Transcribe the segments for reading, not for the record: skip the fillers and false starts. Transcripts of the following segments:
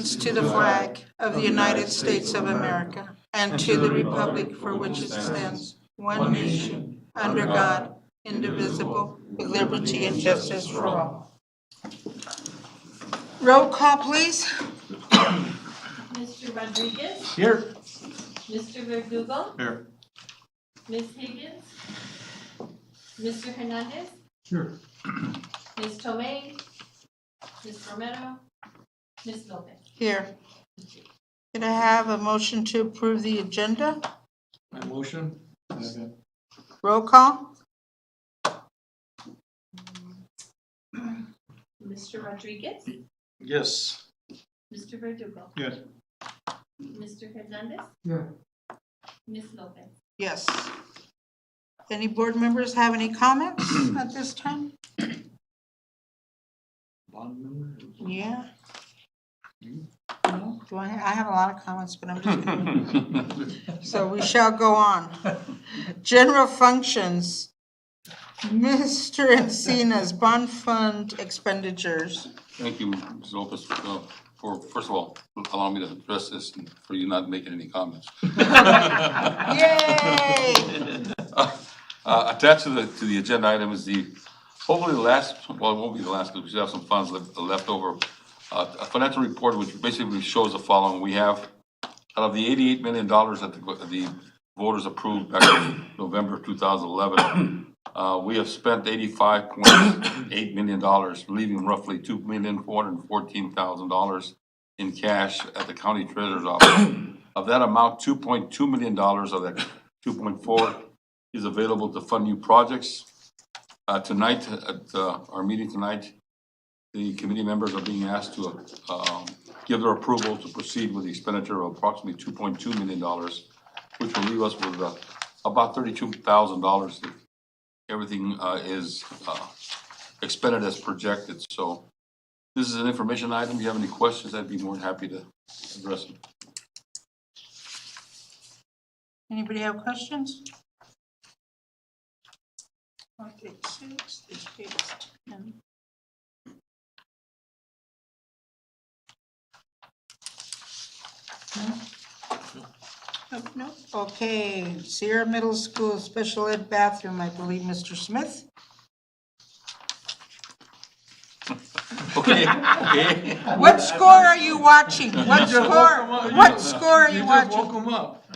allegiance to the flag of the United States of America and to the republic for which it stands, one nation, under God, indivisible, with liberty and justice for all. Roll call, please. Mr. Rodriguez? Here. Mr. Verdugo? Here. Ms. Higgins? Mr. Hernandez? Here. Ms. Tomei? Ms. Romero? Ms. Lopez? Here. Can I have a motion to approve the agenda? My motion. Roll call. Mr. Rodriguez? Yes. Mr. Verdugo? Yes. Mr. Hernandez? Yeah. Ms. Lopez? Yes. Any board members have any comments at this time? Bond member. Yeah. No? Do I have a lot of comments, but I'm just gonna. So we shall go on. General functions. Mr. Encina's bond fund expenditures. Thank you, Ms. Lopez, for, first of all, allowing me to address this and for you not making any comments. Yay! Attached to the agenda item is hopefully the last, well, it won't be the last because we have some funds left over. A financial report which basically shows the following. We have, out of the $88 million that the voters approved back in November 2011, we have spent $85.8 million, leaving roughly $2,414,000 in cash at the county treasurer's office. Of that amount, $2.2 million of that 2.4 is available to fund new projects. Tonight, at our meeting tonight, the committee members are being asked to give their approval to proceed with the expenditure of approximately $2.2 million, which will leave us with about $32,000 if everything is expended as projected. So this is an information item. If you have any questions, I'd be more than happy to address them. Anybody have questions? Okay, 6, this page is 10. No. Okay, Sierra Middle School Special Ed bathroom, I believe, Mr. Smith. Okay. What score are you watching? What score are you watching? Woke him up.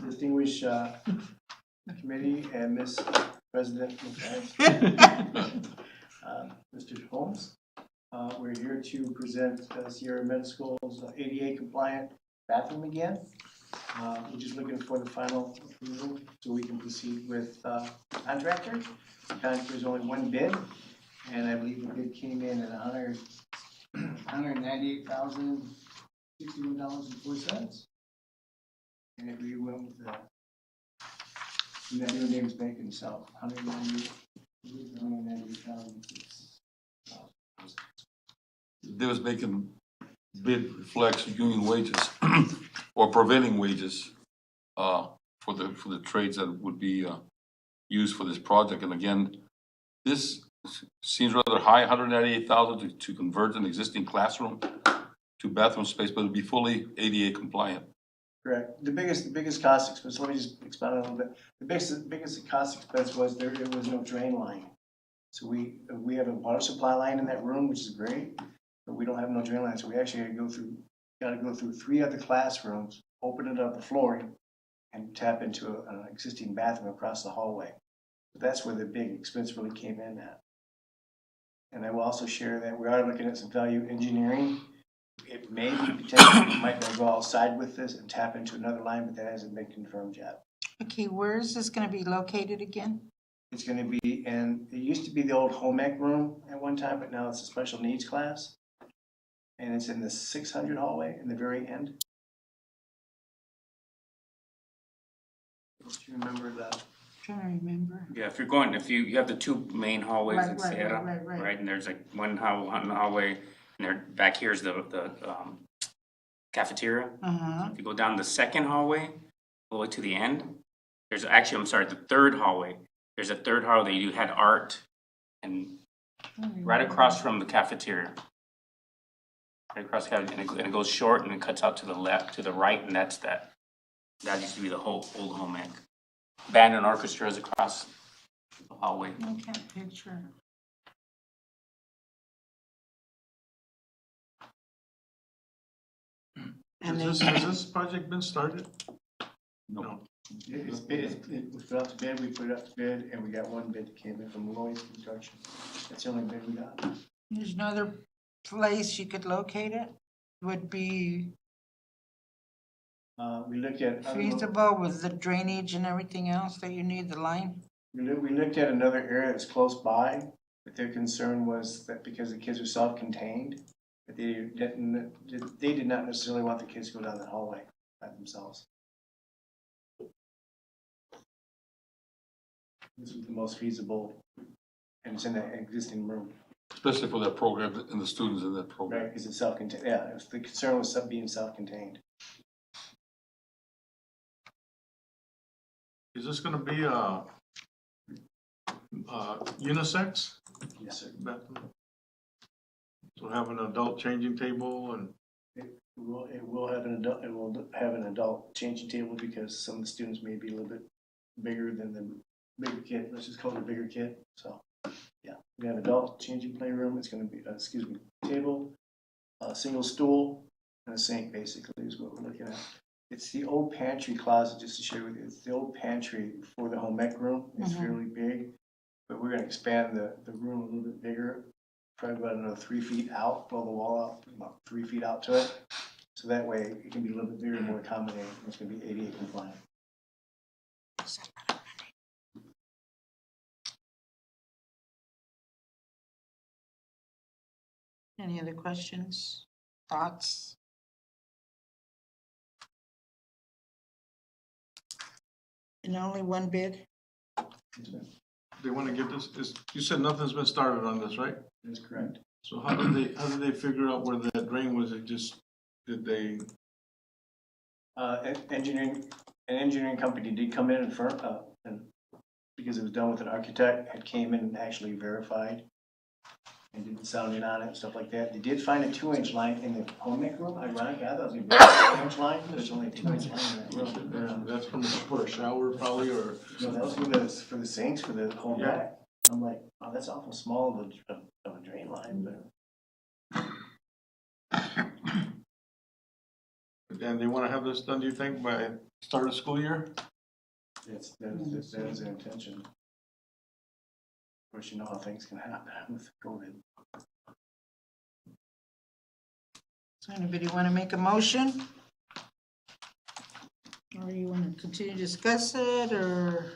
Distinguished committee and Ms. President, Mr. Holmes. We're here to present Sierra Middle School's ADA compliant bathroom again. We're just looking for the final approval so we can proceed with contractor. There's only one bid, and I believe the bid came in at $198,061.04. And if we went with the new name's bank himself, $198,000. Davis Bacon bid reflects union wages or prevailing wages for the trades that would be used for this project. And again, this seems rather high, $198,000 to convert an existing classroom to bathroom space, but it'll be fully ADA compliant. Correct. The biggest cost expense, let me just expound a little bit. The biggest cost expense was there was no drain line. So we have a water supply line in that room, which is great, but we don't have no drain line. So we actually got to go through 3 other classrooms, open it up the flooring, and tap into an existing bathroom across the hallway. So that's where the big expense really came in at. And I will also share that we are looking at some value engineering. It may be potentially we might go outside with this and tap into another line, but that hasn't been confirmed yet. Okay, where is this going to be located again? It's going to be in, it used to be the old home ec room at one time, but now it's a special needs class. And it's in the 600 hallway in the very end. Do you remember that? Trying to remember. Yeah, if you have the 2 main hallways in Sierra, Right. And there's like one hallway, and there back here's the cafeteria. If you go down the second hallway, all the way to the end, there's actually, the third hallway. There's a third hallway. You had art and right across from the cafeteria. Right across the cafeteria, and it goes short and it cuts out to the left, to the right, and that's that. That used to be the whole old home ec. Band and orchestra is across the hallway. I can't picture. And Has this project been started? No. We put out to bid, and we got one bid that came in from Lloyd's Construction. That's the only bid we got. there's another place you could locate it, would be We looked at. feasible with the drainage and everything else that you need, the line. We looked at another area that's close by, but their concern was that because the kids are self-contained, that they did not necessarily want the kids to go down the hallway by themselves. This was the most feasible, and it's in the existing room, Especially for that program and the students in that right? program. Because it's self-contained. Yeah, the concern was being self-contained. Is this gonna be unisex Yes, sir. bathroom? So have an adult changing table and, It will have an adult changing table because some of the students may be a little bit bigger than the bigger kid. Let's just call it a bigger kid. So, yeah, we have adult changing playroom. It's going to be, table, a single stool, and a sink. Basically, is what we're looking at. It's the old pantry closet. Just to share with you, it's the old pantry for the home ec room. It's fairly big, but we're going to expand the room a little bit bigger. Probably about another 3 feet out, blow the wall out, about 3 feet out to it. So that way it can be a little bit bigger and more accommodating. It's gonna be ADA compliant. Any other questions, thoughts? And only one bid? they wanna get this, you said nothing's been started on this, right? That's correct. So how did they figure out where that drain was? Did they, An engineering company did come in and because it was done with an architect, had came in and actually verified and did the sounding on it and stuff like that. They did find a 2-inch line in the home ec room. Ironically, I thought it was gonna be a 2-inch line, but there's only a 2-inch line in that room. that's for a shower probably, or? No, that was for the sinks for the home ec. I'm like, oh, that's awful small of a drain line, but. And they wanna have this done, do you think, by start of school year? That is their intention. Of course, you know how things can happen with COVID. So anybody want to make a motion? Or you want to continue to discuss it, or?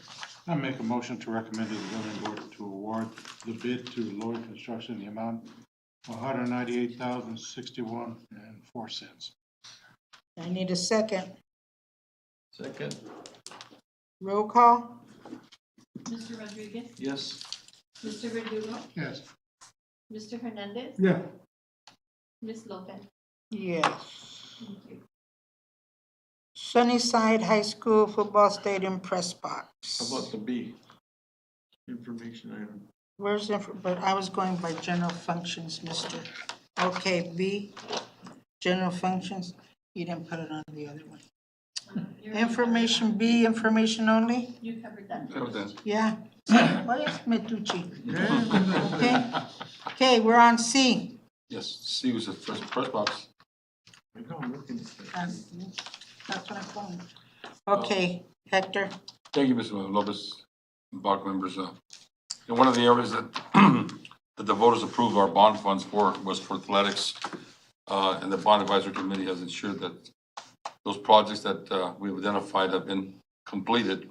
I make a motion to recommend to the building board to award the bid to Lloyd Construction in the amount of $198,061.04. I need a second. Second. Roll call? Mr. Rodriguez? Yes. Mr. Verdugo? Yes. Mr. Hernandez? Yeah. Ms. Lopez? Yes. Thank you. Sunnyside High School Football Stadium Press Box. How about the B? Information item. Where's the, but I was going by general functions, mister. Okay, B, general functions. You didn't put it on the other one. You're- Information B, information only? You covered that. That was that. Yeah. Why is Metucci? Okay, okay, we're on C. Yes, C was the first press box. I know, I'm looking at that. That's what I'm calling. Okay, Hector. Thank you, Mr. Lopez, board members. And one of the areas that, that the voters approved our bond funds for was for athletics. And the bond advisory committee has ensured that those projects that we've identified have been completed.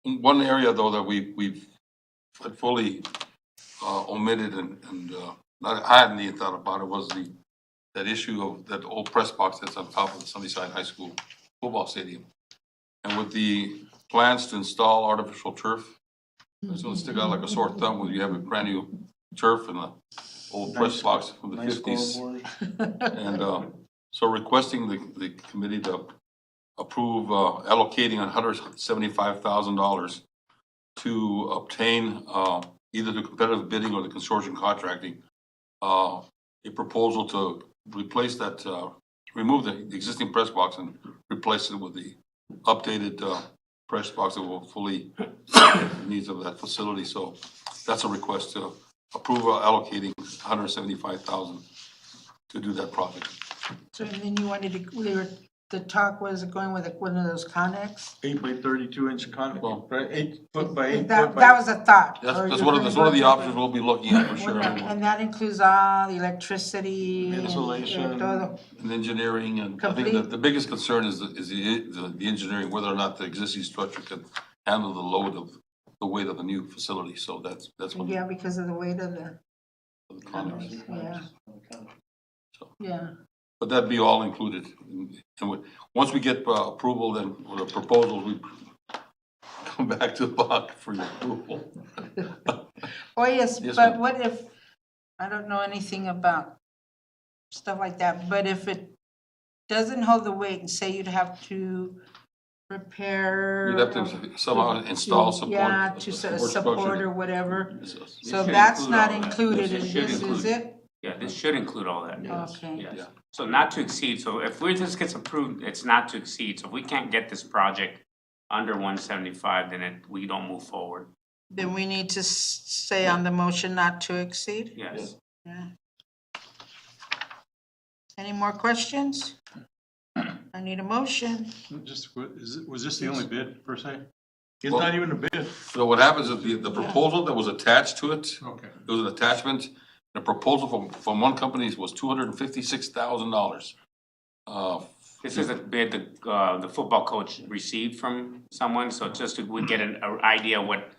One area, though, that we've had fully omitted and I hadn't even thought about it was that issue of that old press box that's on top of the Sunnyside High School football stadium. And with the plans to install artificial turf, it's gonna stick out like a sore thumb when you have a brand new turf and a old press box from the fifties. And so requesting the committee to approve allocating $175,000 to obtain either the competitive bidding or the consortium contracting, a proposal to replace that, remove the existing press box and replace it with the updated press box that will fully serve the needs of that facility. So that's a request to approve allocating $175,000 to do that project. So then you wanted to, the talk was going with one of those Connex? 8 by 32 inch con, Well, right, 8 foot by 8 That foot by. was a thought. That's, Or that's you're one of, gonna that's one of go the with- options we'll be looking at for sure. And that includes all the electricity and Insulation. todo. And engineering, and I think Complete. that the biggest concern is the engineering, whether or not the existing structure can handle the load of the weight of the new facility. So that's one Yeah, because of the weight of the, of the comments. yeah, yeah. But that'd be all included. And once we get approval, then with the proposals, we come back to Bach for your approval. Oh, yes, Yes, but ma'am. what if, I don't know anything about stuff like that, but if it doesn't hold the weight and say you'd have to repair. You'd have to somehow install support. Yeah, to support structure. or whatever. This So should that's include not all that. included in This should this, is include- it? Yeah, this should include all that. Okay. Yes. Yeah. So not to exceed, so if this gets approved, it's not to exceed, so if we can't get this project under 175, then we don't move forward, Then we need to say on the motion not to exceed? yes. Yeah. Any more questions? I need a motion. Just, was this the only bid per se? It's not even a bid. So what happens is the proposal that was attached to it, Okay. it was an attachment. The proposal from one company was $256,000. This is a bid the football coach received from someone, so just we get an idea what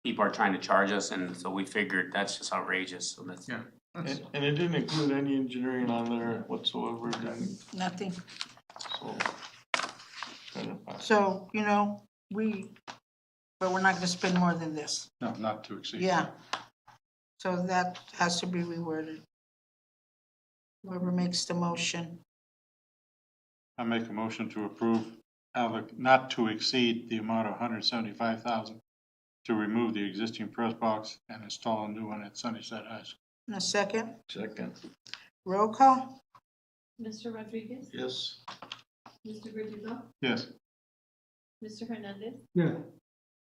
people are trying to charge us, and so we figured that's just outrageous, so that's. Yeah. And it didn't include any engineering on there whatsoever, and Nothing. so. kind of- So, but we're not gonna spend more than this. No, not to exceed. Yeah. So that has to be reworded. Whoever makes the motion. I make a motion to approve, not to exceed the amount of $175,000 to remove the existing press box and install a new one at Sunnyside High School. In a second, Second, roll call? Mr. Rodriguez, yes. Mr. Verdugo, Yes. Mr. Hernandez, Yeah.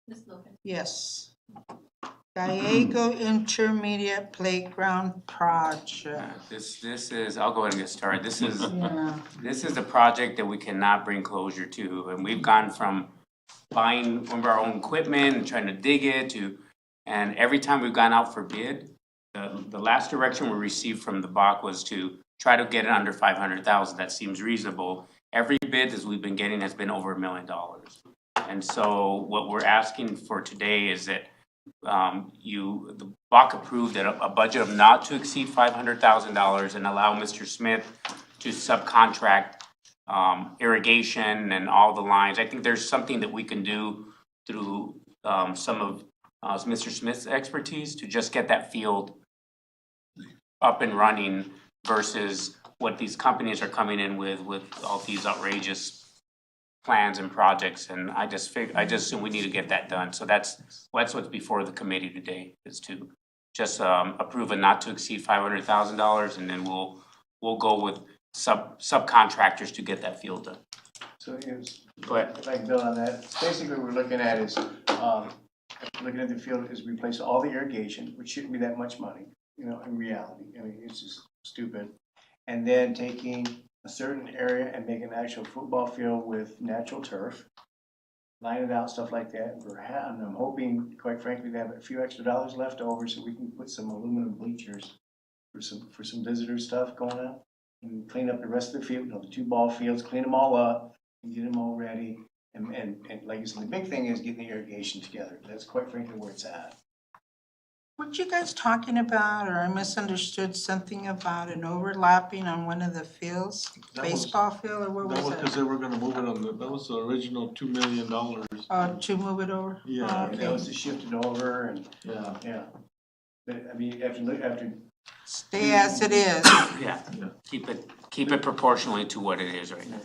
Ms. Lopez. Yes. Gallego Intermediate Playground Project. This is, I'll go ahead and get started, this is. Yeah. This is the project that we cannot bring closure to, and we've gone from buying one of our own equipment and trying to dig it and every time we've gone out for bid, the last direction we received from the BOC was to try to get it under 500,000, that seems reasonable. Every bid that we've been getting has been over $1 million. And so what we're asking for today is that the BOC approved a budget of not to exceed $500,000 and allow Mr. Smith to subcontract irrigation and all the lines. I think there's something that we can do through some of Mr. Smith's expertise to just get that field up and running versus what these companies are coming in with all these outrageous plans and projects. And I just assume we need to get that done. So that's what's before the committee today, is to just approve a not to exceed $500,000, and then we'll go with subcontractors to get that field done. So Go ahead. if I can build on that, basically what we're looking at is, looking at the field is replace all the irrigation, which shouldn't be that much money, in reality. I mean, it's just stupid. And then taking a certain area and make an actual football field with natural turf, line it out, stuff like that. And I'm hoping, quite frankly, to have a few extra dollars left over so we can put some aluminum bleachers for some visitor stuff going on. And clean up the rest of the field, the 2 ball fields, clean them all up and get them all ready. And like you said, the big thing is getting the irrigation together. That's quite frankly where it's at. Weren't you guys talking about, or I misunderstood something about an overlapping on one of the fields? That was- Baseball field, or what That was was because that? they were gonna move it that was the original $2 million. To move it over? Yeah. Oh, And that okay. was to shift it over and, Yeah. but I mean, after Stay as it is. Yeah, keep it proportionally to what it is right now.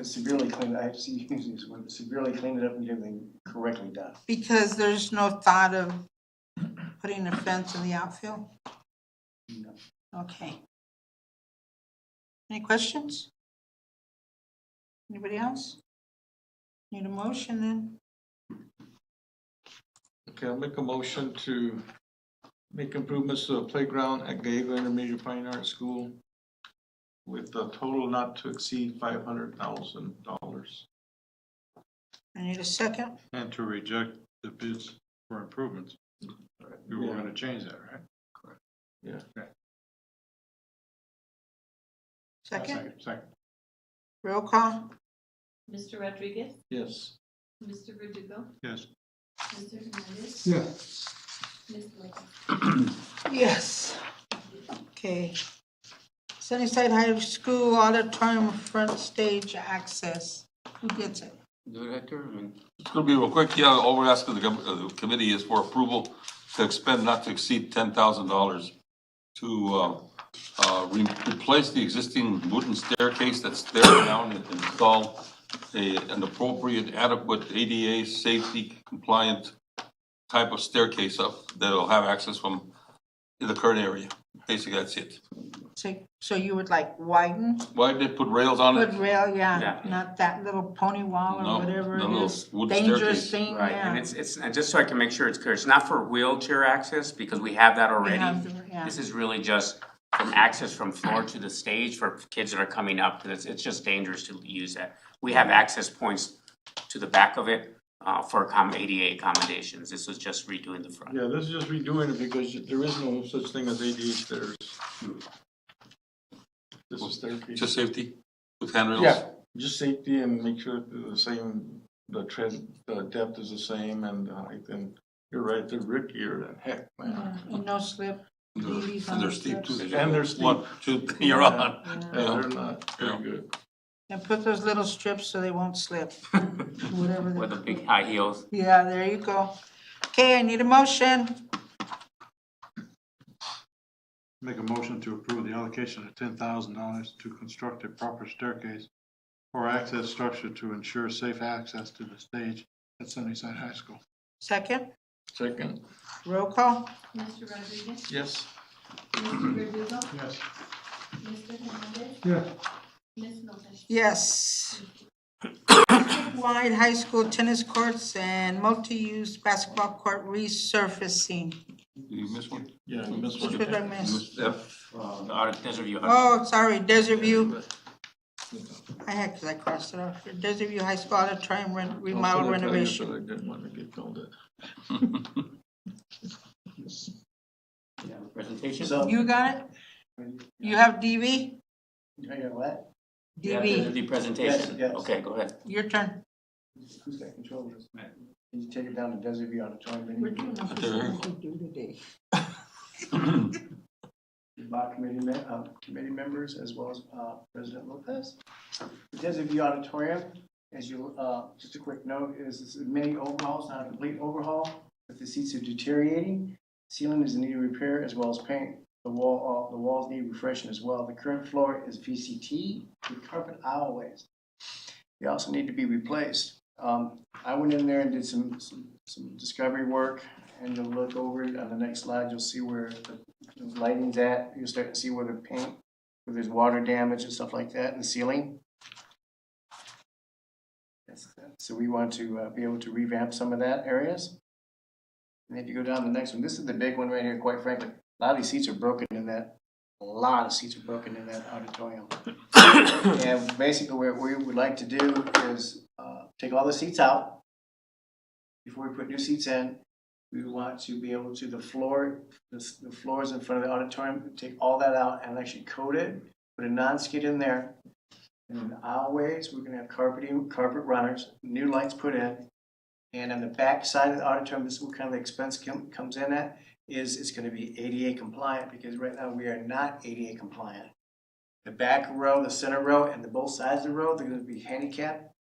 severely clean, I see you use this word, severely clean it up and get everything correctly done. Because there's no thought of putting a fence in the outfield? No. Okay. Any questions? Anybody else? Need a motion then? Okay, I'll make a motion to make improvements to the playground at Gallego Intermediate Fine Arts School with a total not to exceed $500,000. I need a second. And to reject the bids for improvements. We were gonna change that, right? Yeah. Second, Second. roll call? Mr. Rodriguez, Yes. Mr. Verdugo, Yes. Mr. Hernandez, Yeah. Ms. Lopez. Yes. Okay. Sunnyside High School auditorium front stage access. Who gets it? Do it, Hector, I mean. It's gonna be real quick. Yeah, all we're asking the committee is for approval to expend not to exceed $10,000 to replace the existing wooden staircase that's there now and install an appropriate, adequate ADA safety compliant type of staircase up that'll have access from the current area. Basically, that's it. So you would like widen, Why did they put rails on it? put rail, yeah, Yeah. not that little pony wall No, or whatever the it little is. wood Dangerous staircase. thing, Right, and yeah. it's, and just so I can make sure it's clear, it's not for wheelchair access, because we have that We already. have the- yeah. This is really just from access from floor to the stage for kids that are coming up, because it's just dangerous to use that. We have access points to the back of it, for ADA accommodations. This was just redoing the front. Yeah, this is just redoing it because there is no such thing as ADA stairs. This is staircase. Just safety with handrails? Yeah, just safety and make sure they're the same, the depth is the same and the height, and you're right, they're rickier than heck, Yeah, man. and no slip. Ladies on And they're the steep too. steps. And they're steep. 1, 2, you're on. Yeah. Yeah, they're not Yeah. very good. And put those little strips so they won't slip, whatever. With the they- big high heels. Yeah, there you go. Okay, I need a motion. Make a motion to approve the allocation of $10,000 to construct a proper staircase or access structure to ensure safe access to the stage at Sunnyside High School. Second, Second, roll call? Mr. Rodriguez, yes. Mr. Verdugo, Yes. Mr. Hernandez, Yeah. Ms. Lopez. Yes. Wide high school tennis courts and multi-use basketball court resurfacing. Did you miss one? Yeah, you missed Which one. did I miss? F. The Desert View. Oh, sorry, Desert View. I had, because I crossed it off. Desert View High School auditorium remodel renovation. I didn't want to get called it. Yeah, presentation. So, You got it? You have DV? I got what? Yeah, DV, the presentation. Yes. Okay, go ahead. your turn. Who's got control of this? Can you take it down to Desert View Auditorium? We're Benny? doing what There. we're supposed to do today. By committee members as well as President Lopez. The Desert View Auditorium, as you, just a quick note, is this is a mini overhaul, it's not a complete overhaul, but the seats are deteriorating. Ceiling is in need of repair as well as paint. The walls need refreshing as well. The current floor is VCT with carpet aisleways. They also need to be replaced. I went in there and did some discovery work, and you'll look over it on the next slide. You'll see where the lighting's at. You'll start to see where the paint, where there's water damage and stuff like that in the ceiling. So we want to be able to revamp some of that areas. And if you go down to the next one, this is the big one right here, quite frankly. A lot of these seats are broken in that, a lot of seats are broken in that auditorium. And basically what we would like to do is take all the seats out. Before we put new seats in, we want to be able to, the floors in front of the auditorium, take all that out and actually coat it, put a non-skid in there. And in the aisleways, we're gonna have carpet runners, new lights put in. And on the back side of the auditorium, this is what kind of the expense comes in at, is it's gonna be ADA compliant, because right now we are not ADA compliant. The back row, the center row, and the both sides of the row, they're gonna be handicap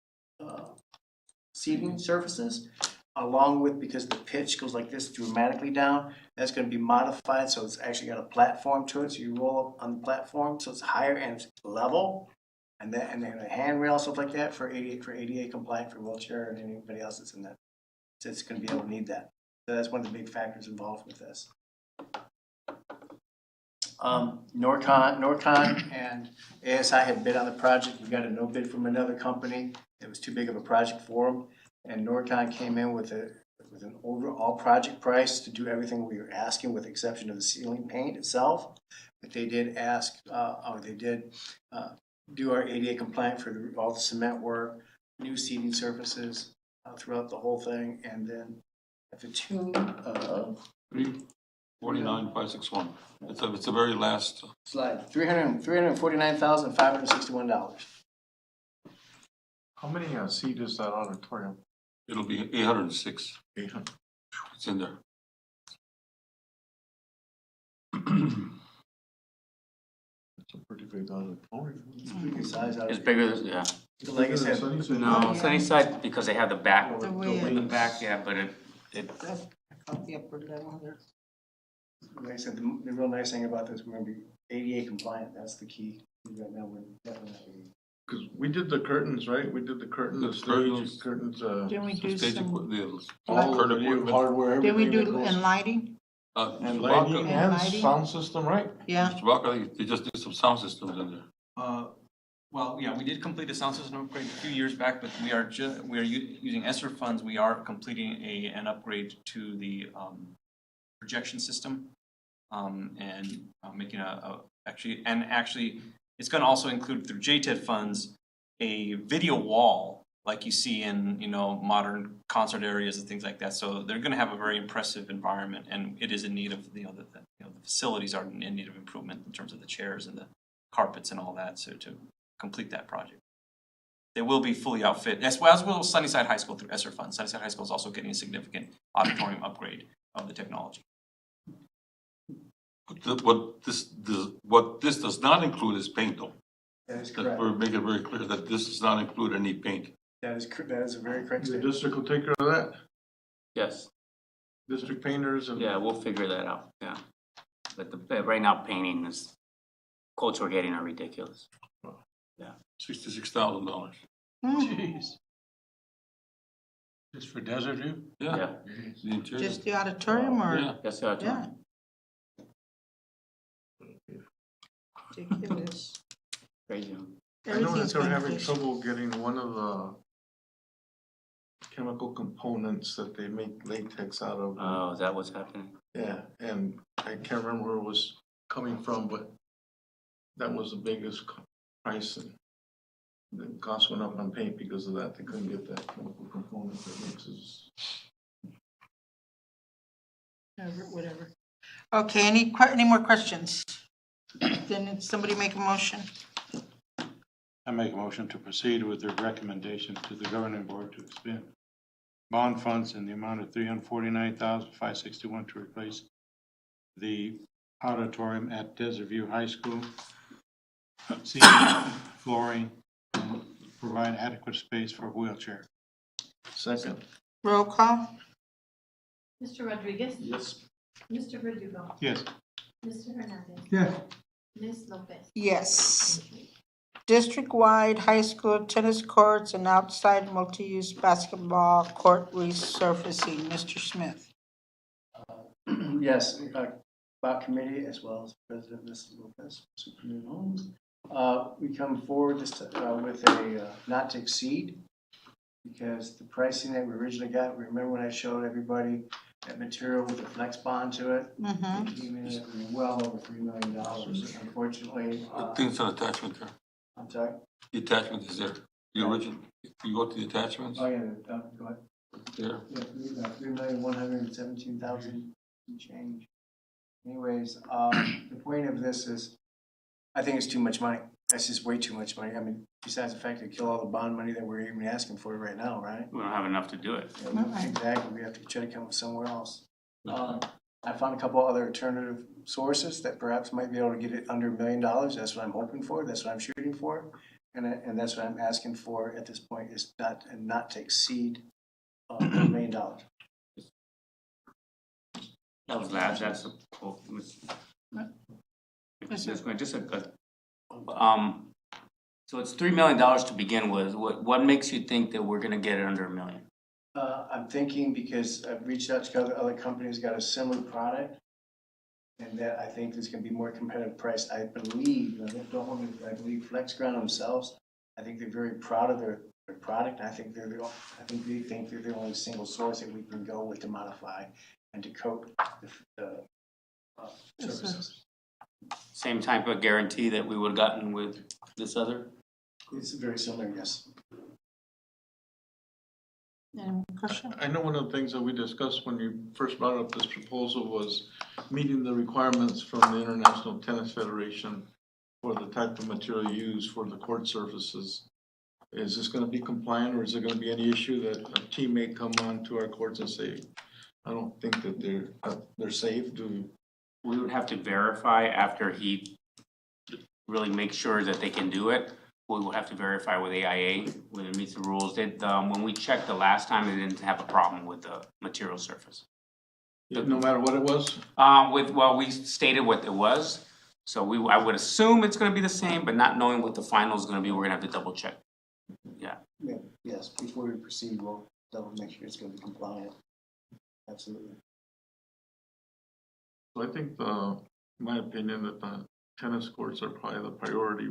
seating surfaces, along with, because the pitch goes like this dramatically down, that's gonna be modified, so it's actually got a platform to it, so you roll up on the platform, so it's higher and it's level. And then a handrail, stuff like that for ADA compliant for wheelchair and anybody else that's in that. So it's gonna be able to need that. So that's one of the big factors involved with this. Norcon and ASI had bid on the project. We got a no bid from another company. It was too big of a project for them. And Norcon came in with an overall project price to do everything we were asking, with the exception of the ceiling paint itself. But they did ask, do our ADA compliant for all the cement work, new seating surfaces throughout the whole thing, and then at the tune of 349,561. It's a very last. slide, $349,561. How many seat is that auditorium? It'll be 806. 800. It's in there. It's a pretty big auditorium. Good size out It's of bigger, yeah. Like I said, No, Sunnyside, because they have the back, The the wings. back, yeah, but it, That's the upper level there. like I said, the real nice thing about this, we're gonna be ADA compliant. That's the key. Right now, we're definitely. Because we did the curtains, right? We did the curtain, the The stage, curtains, Didn't we do Stage some, all curtain the new equipment. hardware, did we everything do, that goes. and lighting? And Mr. lighting Baca, and lighting? sound system, right? Yeah, Mr. Baca, they just did some sound systems in there. Well, yeah, we did complete the sound system upgrade a few years back, but we are using ESSER funds. We are completing an upgrade to the projection system, and making actually, it's going to also include through JTED funds a video wall, like you see in modern concert areas and things like that. So they're going to have a very impressive environment, and it is in need of the facilities are in need of improvement in terms of the chairs and the carpets and all that. So to complete that project, they will be fully outfit as well as Sunnyside High School through ESSER funds. Sunnyside High School is also getting a significant auditorium upgrade of the technology. What this does not include is paint, though. That is That correct. we're making it very clear that this does not include any paint. That is a very correct The statement. district will take care of that, yes, district painters and. yeah, we'll figure that out, yeah. But right now, painting is, quotes we're getting are ridiculous. $66,000. Jeez. Just for Desert View? Yeah, The interior. just the auditorium or? Yeah. that's the Yeah. Ridiculous. crazy. I know that Everything's they're been having pushed. trouble getting one of the chemical components that they make latex out of. Oh, is that what's happening? Yeah, and I can't remember where it was coming from, but that was the biggest price, and the cost went up on paint because of that. They couldn't get that chemical component that mixes. Whatever. Okay, any more questions? Then somebody make a motion. I make a motion to proceed with the recommendation to the governing board to expend bond funds in the amount of $349,561 to replace the auditorium at Desert View High School, seating, flooring, and provide adequate space for a wheelchair. Second. Roll call? Mr. Rodriguez? Yes. Mr. Verdugo? Yes. Mr. Hernandez? Yes. Ms. Lopez? Yes. District-wide high school tennis courts and outside multi-use basketball court resurfacing. Mr. Smith. Yes, about committee as well as President Mrs. Lopez, Superintendent Holmes. We come forward with a not to exceed, because the pricing that we originally got, remember when I showed everybody that material with a flex bond to it? Mm-hmm. It came in at well over $3 million. Unfortunately, I think it's an attachment there. I'm sorry? The attachment is there. The original, if you go to the attachments, Oh, yeah, go ahead. there. Yeah, 3,117,000 and change. Anyways, the point of this is, I think it's too much money. That's just way too much money. I mean, besides the fact that kill all the bond money that we're even asking for right now, right? We don't have enough to do it. Okay. Exactly, we have to try to come up somewhere else. I found a couple other alternative sources that perhaps might be able to get it under $1 million. That's what I'm hoping for, that's what I'm shooting for. And that's what I'm asking for at this point, is not to exceed $1 million. That was last, that's a quote. Yes, sir. So it's $3 million to begin with. What makes you think that we're gonna get it under $1 million? I'm thinking because I've reached out to other companies, got a similar product. And that I think is gonna be more competitive price. I believe, I believe Flex Ground themselves, I think they're very proud of their product. I think they think they're the only single source that we can go with to modify and to coat the surfaces. Same type of guarantee that we would've gotten with this other? It's very similar, yes. Any more questions? I know one of the things that we discussed when you first brought up this proposal was meeting the requirements from the International Tennis Federation for the type of material used for the court surfaces. Is this gonna be compliant, or is there gonna be any issue that a team may come on to our courts and say, I don't think that they're safe? We would have to verify after he really makes sure that they can do it. We will have to verify with AIA whether it meets the rules. When we checked the last time, they didn't have a problem with the material surface. No matter what it was? We stated what it was, so I would assume it's gonna be the same, but not knowing what the final is gonna be, we're gonna have to double check. Yeah. Yes, before we proceed, we'll double make sure it's gonna be compliant. Absolutely. So I think in my opinion, that the tennis courts are probably the priority.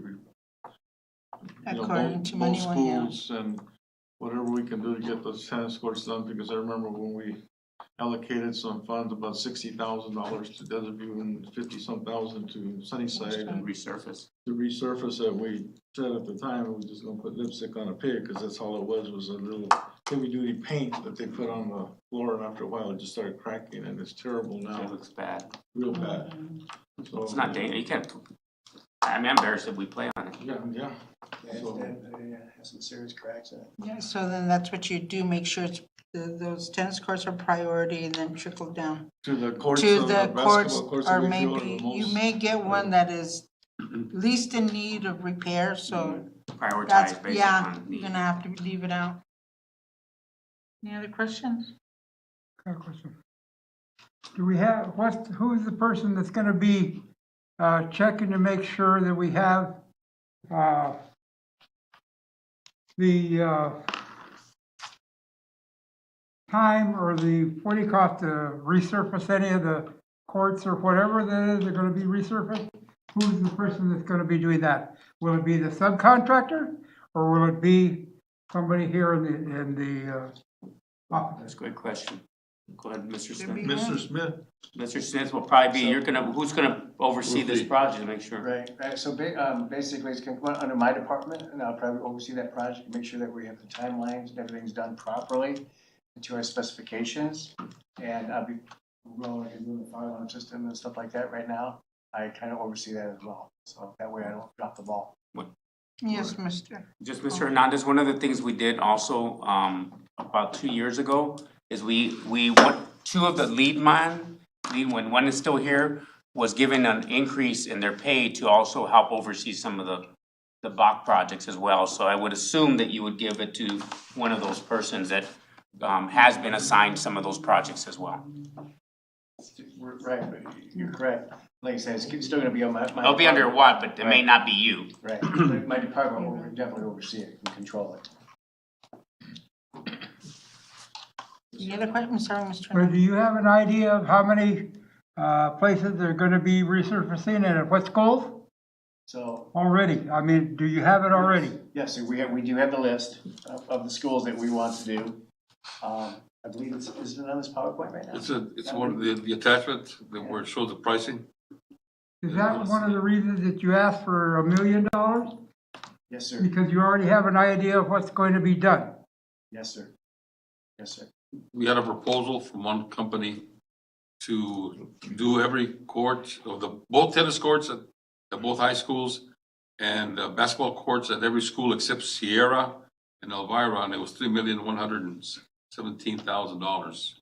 According to both anyone, yeah. schools and whatever we can do to get those tennis courts done, because I remember when we allocated some funds, about $60,000 to Desert View and 50-some thousand to Sunnyside and Resurface. to resurface it. We said at the time, we were just gonna put lipstick on a pig, because that's all it was a little heavy-duty paint that they put on the floor, and after a while, it just started cracking, and it's terrible now, It looks bad. real bad. So, It's not dangerous. You can't, I'm embarrassed that we play on it. yeah. So- Has some serious cracks in it. Yeah, so then that's what you do, make sure it's, those tennis courts are priority and then trickle down. To the courts, To of the courts, basketball courts or that we feel are maybe, the you most. may get one that is least in need of repair, so that's, Prioritize based yeah, on you're need. gonna have to leave it out. Any other questions? Got a question. Do we have, who's the person that's gonna be, checking to make sure that we have, the, time or what do you call it, to resurface any of the courts or whatever that is, are gonna be resurfaced? Who's the person that's gonna be doing that? Will it be the subcontractor, or will it be somebody here in the office? That's a good question. Go ahead, Mr. Could Smith. be. Mr. Smith, Mr. Smith will probably be, who's gonna oversee this project to make sure? Right, so basically, it's gonna come under my department, and I'll probably oversee that project, make sure that we have the timelines and everything's done properly to our specifications, and I'll be rolling and doing the fire alarm system and stuff like that right now. I kind of oversee that as well, so that way I don't drop the ball. Yes, Mr. Just Mr. Hernandez, one of the things we did also, about 2 years ago, is we went, two of the when one is still here, was given an increase in their pay to also help oversee some of the Bach projects as well. So I would assume that you would give it to one of those persons that, has been assigned some of those projects as well. Right, but you're correct. Like I said, it's still gonna be on my. It'll be under what, but it may not be you. Right, my department will definitely oversee it and control it. You got a question? Sorry, Mr. Or do you have an idea of how many places are going to be resurfacing and at what schools So, already? I mean, do you have it already? yes, so we do have the list of the schools that we want to do. I believe is it on this PowerPoint right now? It's one of the attachment where it shows the pricing. Is that one of the reasons that you asked for $1 million? Yes, sir. Because you already have an idea of what's going to be done? Yes, sir. Yes, sir. We had a proposal from one company to do every court of both tennis courts at both high schools and basketball courts at every school except Sierra and Elvira, and it was $3,117,000.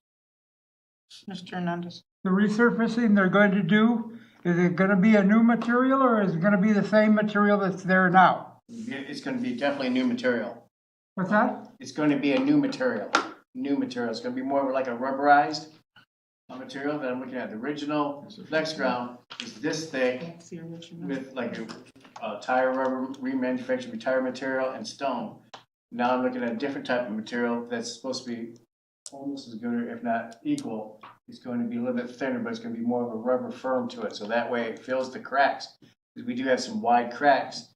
Mr. Hernandez. The resurfacing they're going to do, is it going to be a new material or is it going to be the same material that's there now? It's gonna be definitely new material. What's that? It's going to be a new material. It's gonna be more like a rubberized material that I'm looking at. The original Flex Ground is this thick That's the original. with like a tire rubber, remanufactured tire material and stone. Now I'm looking at a different type of material that's supposed to be almost as good, or if not equal. It's going to be a little bit thinner, but it's going to be more of a rubber firm to it, so that way it fills the cracks. Because we do have some wide cracks,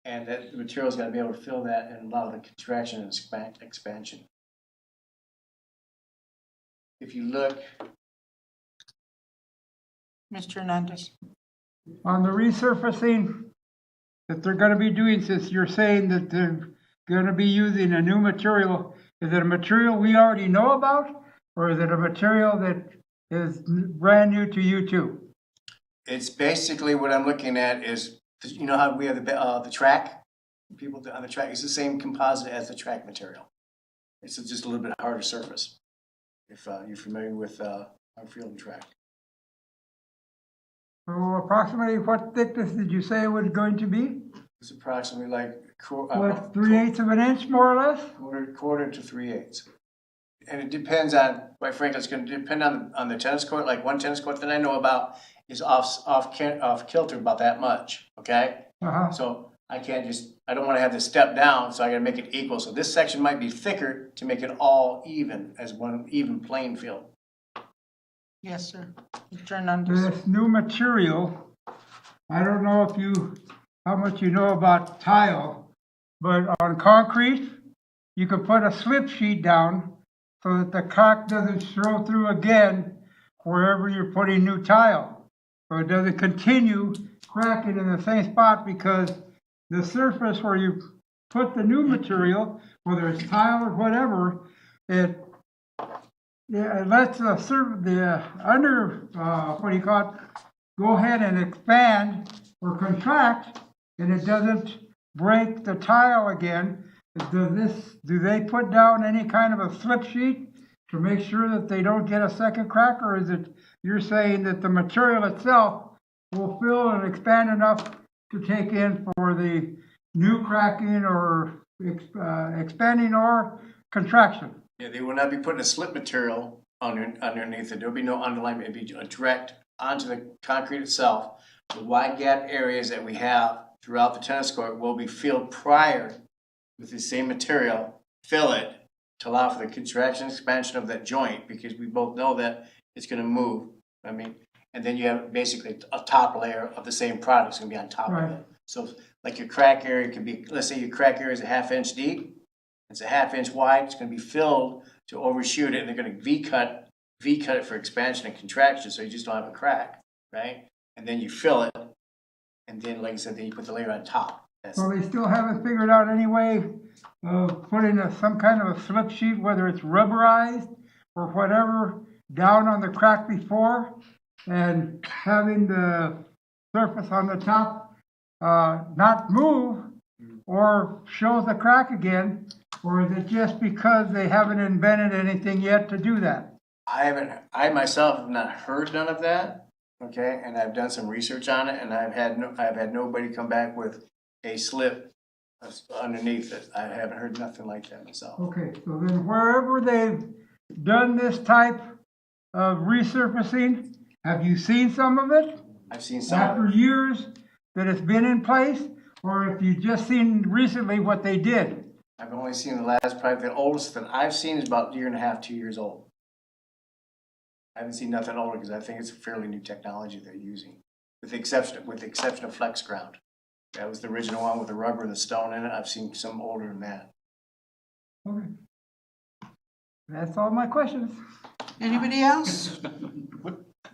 and that the material's got to be able to fill that and allow the contraction and expansion. If you look, Mr. Hernandez. On the resurfacing that they're gonna be doing, since you're saying that they're gonna be using a new material, is it a material we already know about? Or is it a material that is brand new to you too? it's basically what I'm looking at is, you know how we have the track? People on the track, it's the same composite as the track material. It's just a little bit harder surface. If you're familiar with our field and track. So approximately what thickness did you say it was going to be? It's approximately like What, 3/8 of an inch, more or less? quarter to 3/8. And it depends on, quite frankly, it's going to depend on the tennis court. Like one tennis court that I know about is off kilter about that much. Okay, Uh-huh. so I can't I don't want to have this step down, so I got to make it equal. So this section might be thicker to make it all even as one even playing field. Yes, sir. Mr. Hernandez. This new material, I don't know how much you know about tile, but on concrete, you can put a slip sheet down so that the caulk doesn't show through again wherever you're putting new tile. So it doesn't continue cracking in the same spot, because the surface where you put the new material, whether it's tile or whatever, it lets the go ahead and expand or contract, and it doesn't break the tile again. Do they put down any kind of a slip sheet to make sure that they don't get a second crack, or is it you're saying that the material itself will fill and expand enough to take in for the new cracking or expanding or contraction? Yeah, they will not be putting a slip material underneath it. There'll be no underlayment. It'll be direct onto the concrete itself. The wide gap areas that we have throughout the tennis court will be filled prior with the same material, fill it to allow for the contraction and expansion of that joint, because we both know that it's going to move. I mean, and then you have basically a top layer of the same product. It's going to be on top of it. So like your crack area could be, let's say your crack area is a 1/2 inch deep. It's a 1/2 inch wide. It's going to be filled to overshoot it, and they're going to V-cut it for expansion and contraction, so you just don't have a crack, right? And then you fill it, and then, like I said, then you put the layer on top. So they still haven't figured out any way of putting some kind of a slip sheet, whether it's rubberized or whatever, down on the crack before, and having the surface on the top not move or show the crack again, or is it just because they haven't invented anything yet to do that? I myself have not heard none of that, okay, and I've done some research on it, and I've had nobody come back with a slip underneath it. I haven't heard nothing like that myself. Okay, so then wherever they've done this type of resurfacing, have you seen some of it? I've seen some. After years that it's been in place, or have you just seen recently what they did? I've only seen the oldest that I've seen is about 1.5 to 2 years old. I haven't seen nothing older, because I think it's a fairly new technology they're using, with the exception of Flex Ground. That was the original one with the rubber and the stone in it. I've seen some older than that. Okay. That's all my questions. Anybody else?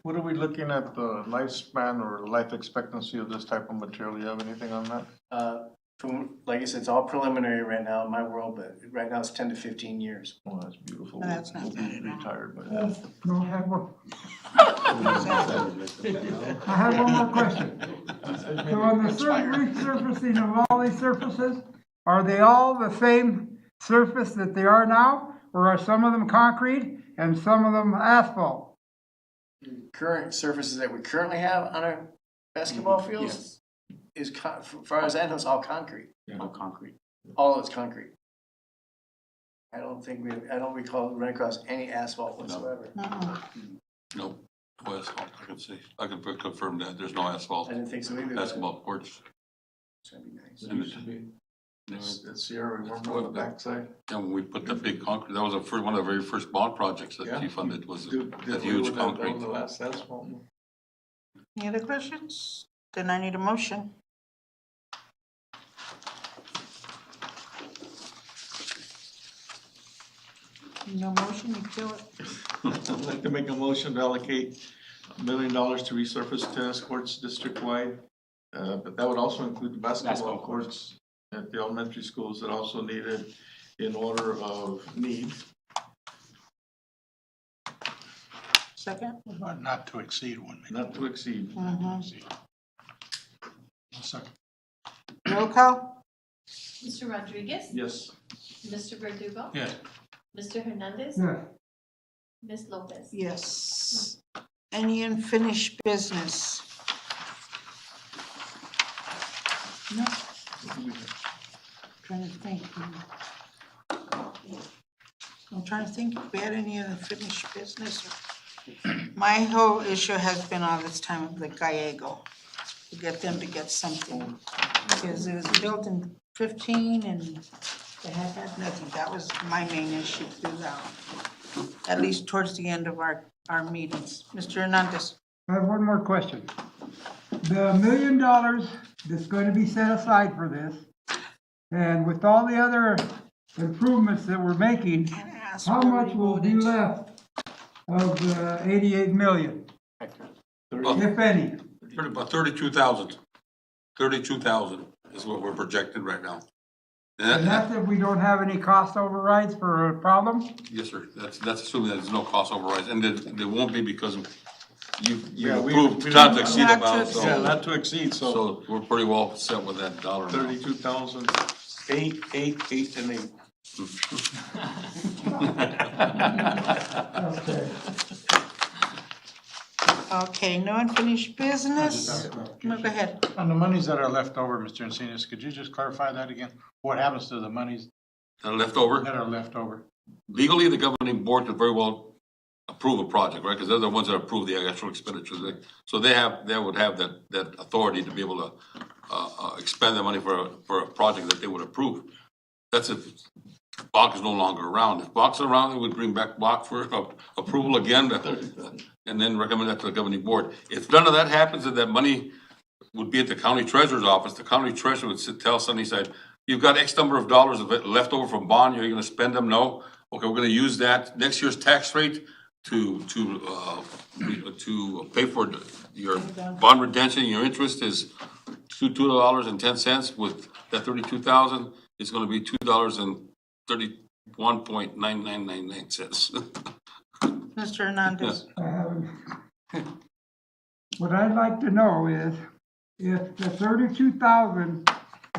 What are we looking at, the lifespan or life expectancy of this type of material? You have anything on that? Like I said, it's all preliminary right now in my world, but right now it's 10 to 15 years. Oh, that's beautiful. That's not We'll be bad at all. retired by then. No, I have one. I have one more question. So on the resurfacing of all these surfaces, are they all the same surface that they are now? Or are some of them concrete and some of them asphalt? Current surfaces that we currently have on our basketball fields is, as far as I know, it's all concrete. All concrete. All it's concrete. I don't recall running across any asphalt whatsoever. No asphalt, I can confirm that, there's no asphalt. I didn't think so either. Basketball courts. That'd be nice. And at Sierra, remember on the backside? And when we put that big concrete, that was one of the very first bond projects that Yeah. he funded, was Did that we huge with that concrete. on the last asphalt? Any other questions? Then I need a motion. No motion, you kill it. I'd like to make a motion to allocate $1 million to resurface tennis courts district-wide. But that would also include the basketball courts at the elementary schools that also needed in order of need. Second? About not to exceed 1 million. Not to exceed. Second. Roll call? Mr. Rodriguez? Yes. Mr. Verdugo? Yes. Mr. Hernandez? Yes. Ms. Lopez? Yes. Any unfinished business? No. Trying to think. I'm trying to think if we had any unfinished business. My whole issue has been all this time of the Gallego, to get them to get something. Because it was built in 15 and they had nothing. That was my main issue through that, at least towards the end of our meetings. Mr. Hernandez? I have one more question. The $1 million that's going to be set aside for this, and with all the other improvements that we're making, Can't ask how where much we will be voted. left of the 88 million, if any? About 32,000. 32,000 is what we're projected right now. And that's if we don't have any cost overrides for a problem? Yes, sir. That's assuming that there's no cost overrides, and there won't be because you Yeah, we- approved we not don't- to exceed Not to amount, exceed. Yeah, so, not to exceed, so so we're pretty well set with that dollar amount. 32,000, 8, 8, 8, and 8. Okay. Okay, no unfinished business? No, go ahead. On the monies that are left over, Mr. Encinas, could you just clarify that again? What happens to the monies And left over, that are left over? legally, the governing board could very well approve a project, right? Because they're the ones that approve the actual expenditures. So they would have that authority to be able to expend the money for a project that they would approve. That's if Bach is no longer around. If Bach's around, they would bring back Bach for approval again, and then recommend that to the governing board. If none of that happens, then that money would be at the county treasurer's office. The county treasurer would tell Sunnyside, you've got X number of dollars of it left over from bond, you're gonna spend them? No? Okay, we're gonna use that next year's tax rate to pay for your bond redemption. Your interest is $2.10. With that 32,000, it's gonna be $2.31.9999. Mr. Hernandez? What I'd like to know is, if the 32,000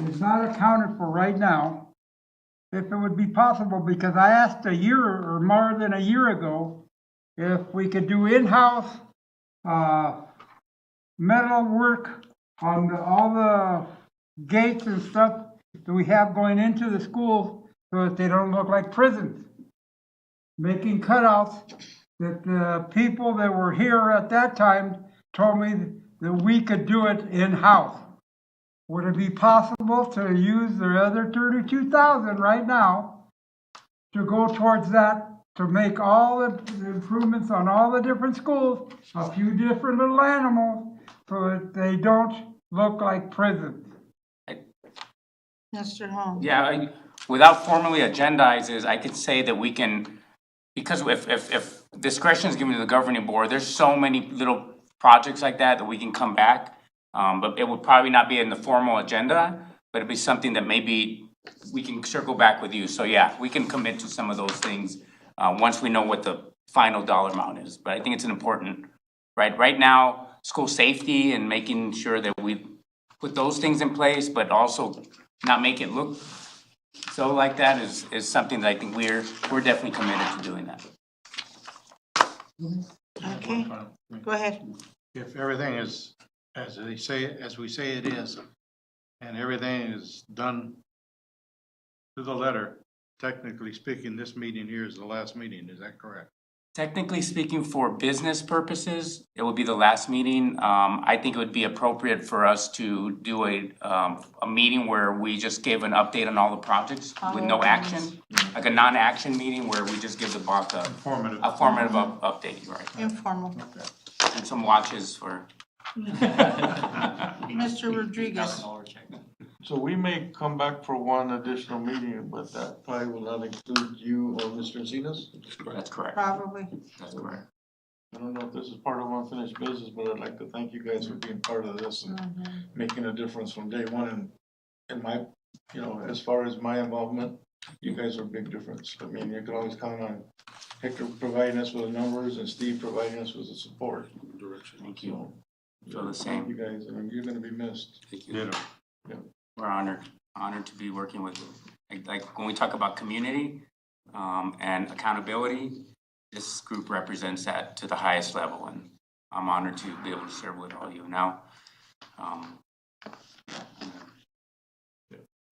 is not accounted for right now, if it would be possible, because I asked a year or more than a year ago, if we could do in-house, metal work on all the gates and stuff that we have going into the schools so that they don't look like prisons. Making cutouts that the people that were here at that time told me that we could do it in-house. Would it be possible to use the other 32,000 right now to go towards that, to make all the improvements on all the different schools, a few different little animals, so that they don't look like prisons? Mr. Holmes? Yeah, without formally agendized, I could say that we can, because if discretion is given to the governing board, there's so many little projects like that we can come back. But it would probably not be in the formal agenda, but it'd be something that maybe we can circle back with you. So yeah, we can commit to some of those things, once we know what the final dollar amount is. But I think it's an important, right now, school safety and making sure that we put those things in place, but also not make it look so like that is something that I think we're definitely committed to doing that. Okay, go ahead. If everything is as we say it is, and everything is done to the letter, technically speaking, this meeting here is the last meeting, is that correct? Technically speaking, for business purposes, it would be the last meeting. I think it would be appropriate for us to do a meeting where we just give an update on all the projects with no action. Like a non-action meeting where we just give the boss a Informative. formative update, right? Informal. And some watches for, Mr. Rodriguez. So we may come back for one additional meeting, but that probably will not include you or Mr. Encinas? that's correct, Probably. that's correct. I don't know if this is part of unfinished business, but I'd like to thank you guys for being part of this and making a difference from day one. And my, you know, as far as my involvement, you guys are a big difference. I mean, you can always count on Hector providing us with the numbers and Steve providing us with the support. Thank you. Feel the same. You guys, I mean, you're gonna be missed. We're honored to be working with you. Like when we talk about community, and accountability, this group represents that to the highest level, and I'm honored to be able to serve with all you now.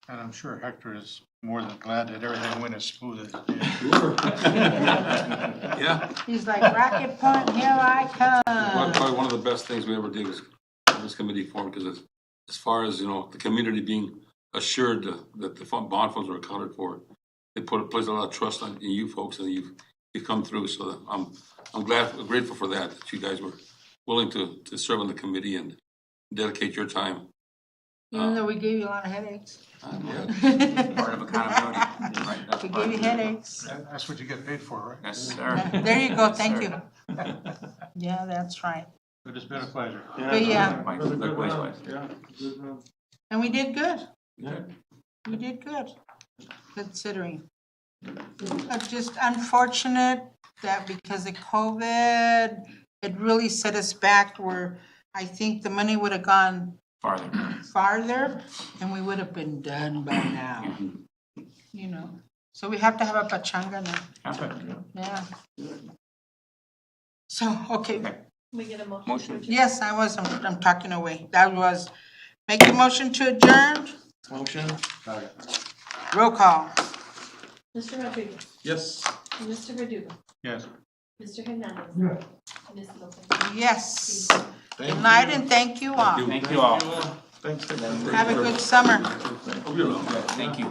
And I'm sure Hector is more than glad that everything went as smooth as it did. Yeah, He's like, rocket punch, here I come. probably one of the best things we ever did was this committee formed, because as far as, you know, the community being assured that the bond funds are accounted for, it placed a lot of trust in you folks, and you've come through. So I'm grateful for that you guys were willing to serve on the committee and dedicate your time. Even though we gave you a lot of headaches. Yeah. Part of accountability, right? That's We part gave of you it. headaches. That's what you get paid for, right? Yes, sir. There you go, thank Sir. you. Yeah, that's right. But it's been a pleasure. But yeah. Likewise, Good likewise. round. Yeah, good round. And we did good. Yeah. We did good, considering. It's just unfortunate that because of COVID, it really set us back where I think the money would have gone Farther. farther and we would have been done by now, you know? So we have to have a pachanga now, yeah. So, okay, Okay. We get a motion. Motion. to adjourn? yes, I'm talking away. That was, make the motion to adjourn, Motion? roll call. Mr. Rodriguez, Yes. Mr. Verdugo, Yes. Mr. Hernandez. Yeah. Ms. Lopez. Yes. Thank Good night you. and thank you all. Thank you all. Thanks. Have a good summer. Thank you.